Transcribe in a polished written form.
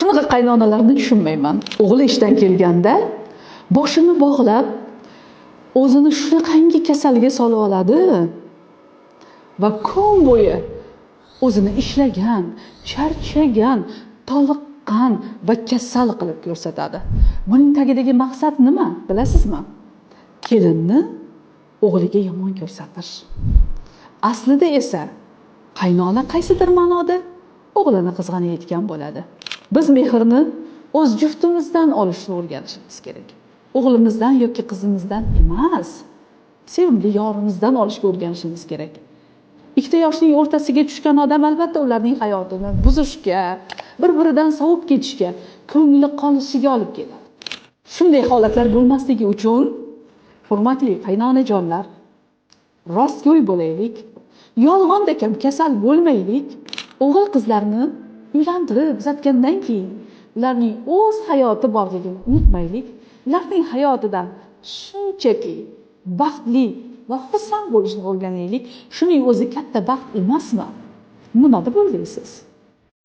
bunaqa qaynonalarni tushunmayman. O'g'li ishdan kelganda boshini bog'lab, o'zini shunaqangi kasalga solib oladi va kun bo'yi o'zini ishlagan, charchagan, toliqqan va kasal qilib ko'rsatadi. Buning tagidagi maqsad nima, bilasizmi? Kelinni o'g'liga yomon ko'rsatish. Aslida esa qaynona qaysidir ma'noda o'g'lini qizg'anayotgan bo'ladi. Biz mehrni o'z juftimizdan olishni o'rganishimiz kerak. O'g'limizdan yoki qizimizdan emas, sevimli yorimizdan olishga o'rganishimiz kerak. Ikkita yoshning o'rtasiga tushgan odam albatta ularning hayotini buzishga, bir-biridan sovib ketishga, ko'ngli qolishiga olib keladi. Shunday holatlar bo'lmasligi uchun, hurmatli qaynonajonlar, rostgo'y bo'laylik, yolg'onda ham kasal bo'lmaylik. O'g'il qizlarni uylantirib uzatgandan keyin ularning o'z hayoti borligini unutmaylik. Ularning hayotidan shunchaki baxtli va xursand bo'lishni o'rganaylik. Shuning o'zi katta baxt emasmi? Nima deb o'ylaysiz?